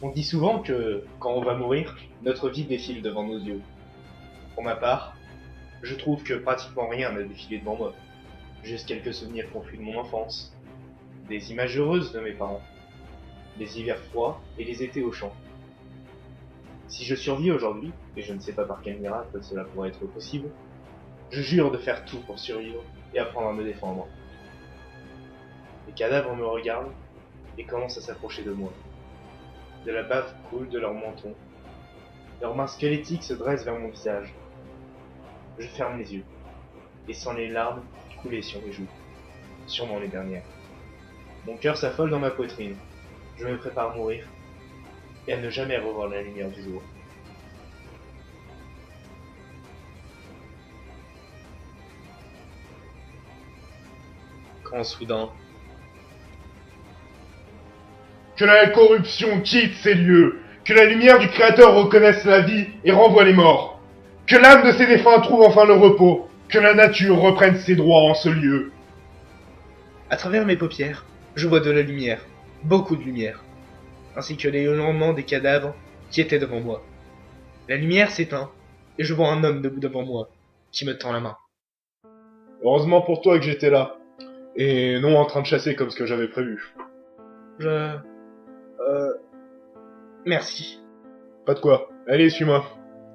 On dit souvent que, quand on va mourir, notre vie défile devant nos yeux. Pour ma part, je trouve que pratiquement rien n'a défilé devant moi. Juste quelques souvenirs confus de mon enfance, des images heureuses de mes parents, les hivers froids et les étés au champ. Si je survis aujourd'hui, et je ne sais pas par quel miracle cela pourrait être possible, je jure de faire tout pour survivre et apprendre à me défendre. Les cadavres me regardent et commencent à s'approcher de moi. De la bave coule de leur menton. Leurs mains squelettiques se dressent vers mon visage. Je ferme les yeux et sens les larmes couler sur mes joues, sûrement les dernières. Mon cœur s'affole dans ma poitrine. Je me prépare à mourir et à ne jamais revoir la lumière du jour. Quand soudain, Que la corruption quitte ces lieux, que la lumière du Créateur reconnaisse la vie et renvoie les morts, que l'âme de ces défunts trouve enfin le repos, que la nature reprenne ses droits en ce lieu. à travers mes paupières, je vois de la lumière, beaucoup de lumière, ainsi que les hurlements des cadavres qui étaient devant moi. La lumière s'éteint et je vois un homme debout devant moi qui me tend la main. Heureusement pour toi que j'étais là, et non en train de chasser comme ce que j'avais prévu. Merci. Pas de quoi. Allez, suis-moi.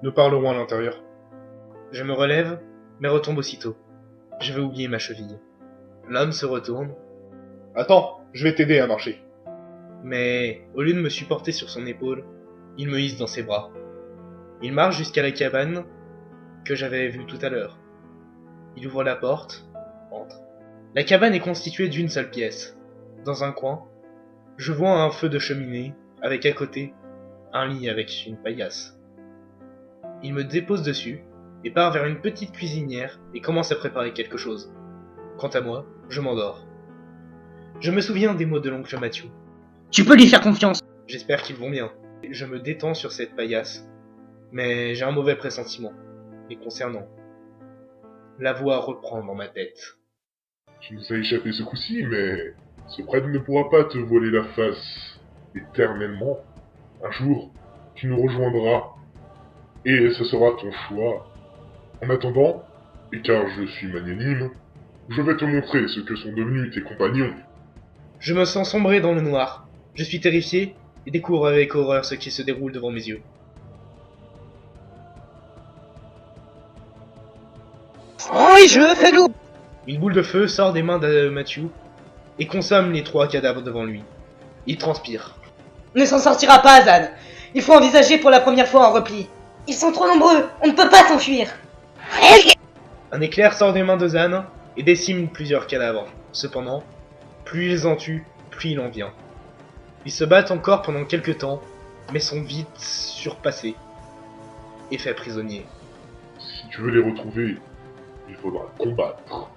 Nous parlerons à l'intérieur. Je me relève, mais retombe aussitôt. Je vais oublier ma cheville. L'homme se retourne, Attends, je vais t'aider à marcher. mais au lieu de me supporter sur son épaule, il me hisse dans ses bras. Il marche jusqu'à la cabane que j'avais vue tout à l'heure. Il ouvre la porte, entre. La cabane est constituée d'une seule pièce. Dans un coin, je vois un feu de cheminée, avec à côté un lit avec une paillasse. Il me dépose dessus et part vers une petite cuisinière et commence à préparer quelque chose. Quant à moi, je m'endors. Je me souviens des mots de l'oncle Mathieu. Tu peux lui faire confiance. J'espère qu'ils vont bien. Je me détends sur cette paillasse, mais j'ai un mauvais pressentiment. Les concernant. La voix reprend dans ma tête. Tu nous as échappé ce coup-ci, mais ce prêtre ne pourra pas te voiler la face éternellement. Un jour, tu nous rejoindras, et ce sera ton choix. En attendant, et car je suis magnanime, je vais te montrer ce que sont devenus tes compagnons. Je me sens sombrer dans le noir. Je suis terrifié et découvre avec horreur ce qui se déroule devant mes yeux. Oui, je fais l'eau. Une boule de feu sort des mains de Mathieu et consomme les 3 cadavres devant lui. Il transpire. Ne s'en sortira pas, Zan. Il faut envisager pour la première fois un repli. Ils sont trop nombreux, on ne peut pas s'enfuir. Un éclair sort des mains de Zan et décime plusieurs cadavres. Cependant, plus ils en tuent, plus il en vient. Ils se battent encore pendant quelques temps, mais sont vite surpassés et faits prisonniers. Si tu veux les retrouver, il faudra combattre.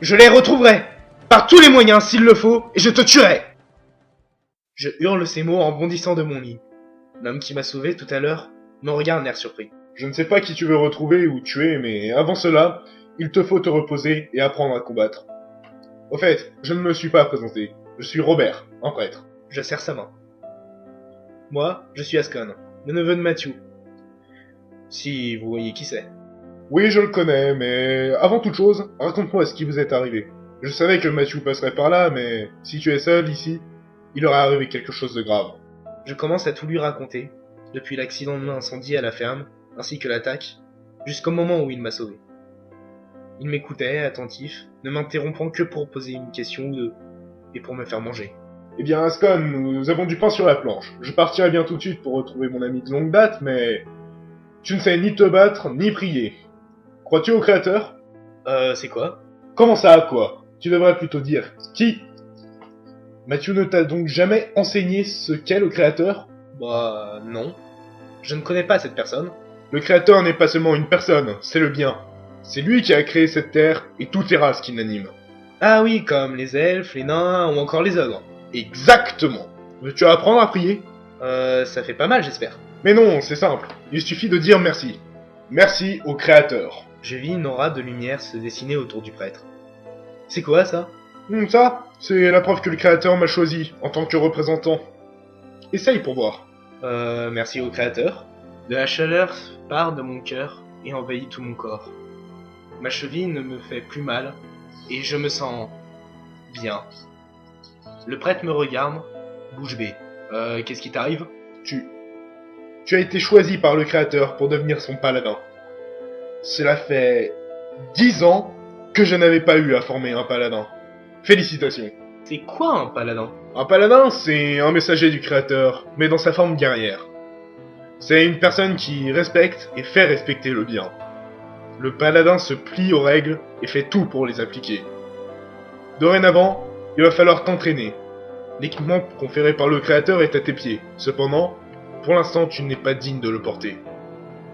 Je les retrouverai, par tous les moyens s'il le faut, et je te tuerai. Je hurle ces mots en bondissant de mon lit. L'homme qui m'a sauvé tout à l'heure me regarde l'air surpris. Je ne sais pas qui tu veux retrouver ou tuer, mais avant cela, il te faut te reposer et apprendre à combattre. Au fait, je ne me suis pas présenté. Je suis Robert, un prêtre. Je serre sa main. Moi, je suis Ascon, le neveu de Mathieu. Si vous voyez qui c'est. Oui, je le connais, mais avant toute chose, raconte-moi ce qui vous est arrivé. Je savais que Mathieu passerait par là, mais si tu es seul ici, il aurait arrivé quelque chose de grave. Je commence à tout lui raconter, depuis l'accident de l'incendie à la ferme, ainsi que l'attaque, jusqu'au moment où il m'a sauvé. Il m'écoutait, attentif, ne m'interrompant que pour poser une question ou deux, et pour me faire manger. Eh bien, Ascon, nous avons du pain sur la planche. Je partirai bien tout de suite pour retrouver mon ami de longue date, mais tu ne sais ni te battre, ni prier. Crois-tu au Créateur? C'est quoi? Comment ça, quoi? Tu devrais plutôt dire qui? Mathieu ne t'a donc jamais enseigné ce qu'est le Créateur? Bah, non. Je ne connais pas cette personne. Le Créateur n'est pas seulement une personne, c'est le bien. C'est lui qui a créé cette terre et toutes les races qui l'animent. Ah oui, comme les elfes, les nains ou encore les ogres. Exactement. Veux-tu apprendre à prier? Ça fait pas mal, j'espère. Mais non, c'est simple. Il suffit de dire merci. Merci au Créateur. Je vis une aura de lumière se dessiner autour du prêtre. C'est quoi, ça? Ça, c'est la preuve que le Créateur m'a choisi en tant que représentant. Essaye pour voir. Merci au créateur. De la chaleur part de mon cœur et envahit tout mon corps. Ma cheville ne me fait plus mal et je me sens bien. Le prêtre me regarde, bouche bée. Qu'est-ce qui t'arrive? Tu as été choisi par le créateur pour devenir son paladin. Cela fait 10 ans que je n'avais pas eu à former un paladin. Félicitations. C'est quoi un paladin? Un paladin, c'est un messager du créateur, mais dans sa forme guerrière. C'est une personne qui respecte et fait respecter le bien. Le paladin se plie aux règles et fait tout pour les appliquer. Dorénavant, il va falloir t'entraîner. L'équipement conféré par le créateur est à tes pieds. Cependant, pour l'instant, tu n'es pas digne de le porter.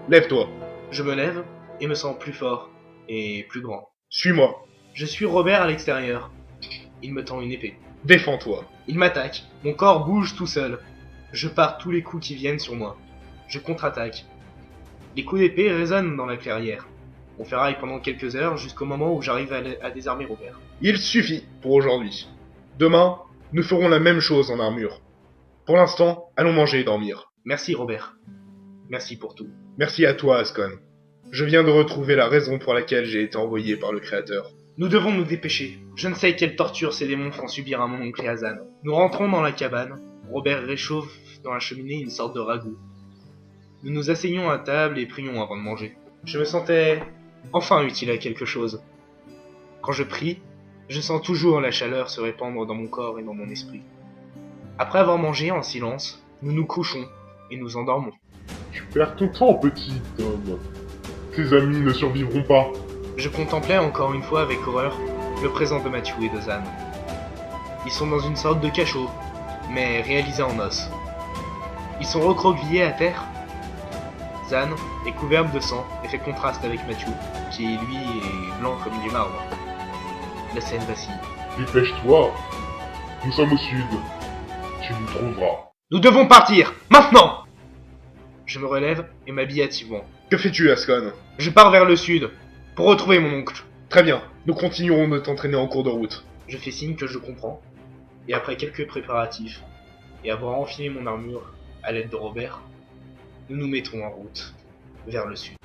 Lève-toi. Je me lève et me sens plus fort et plus grand. Suis-moi. Je suis Robert à l'extérieur. Il me tend une épée. Défends-toi. Il m'attaque. Mon corps bouge tout seul. Je pars tous les coups qui viennent sur moi. Je contre-attaque. Les coups d'épée résonnent dans la clairière. On ferraille pendant quelques heures jusqu'au moment où j'arrive à désarmer Robert. Il suffit pour aujourd'hui. Demain, nous ferons la même chose en armure. Pour l'instant, allons manger et dormir. Merci Robert. Merci pour tout. Merci à toi, Ascon. Je viens de retrouver la raison pour laquelle j'ai été envoyé par le créateur. Nous devons nous dépêcher. Je ne sais quelle torture ces démons font subir à mon oncle et à Zan. Nous rentrons dans la cabane. Robert réchauffe dans la cheminée une sorte de ragoût. Nous nous asseyons à table et prions avant de manger. Je me sentais enfin utile à quelque chose. Quand je prie, je sens toujours la chaleur se répandre dans mon corps et dans mon esprit. Après avoir mangé en silence, nous nous couchons et nous endormons. Tu perds ton temps, petit homme. Tes amis ne survivront pas. Je contemplais encore une fois avec horreur le présent de Mathieu et de Zan. Ils sont dans une sorte de cachot, mais réalisé en os. Ils sont recroquevillés à terre. Zan est couverte de sang et fait contraste avec Mathieu, qui lui est blanc comme du marbre. La scène vacille. Dépêche-toi. Nous sommes au sud. Tu nous trouveras. Nous devons partir, maintenant! Je me relève et m'habille hâtivement. Que fais-tu, Ascon? Je pars vers le sud, pour retrouver mon oncle. Très bien, nous continuerons de t'entraîner en cours de route. Je fais signe que je comprends, et après quelques préparatifs, et avoir enfilé mon armure à l'aide de Robert, nous nous mettons en route vers le sud.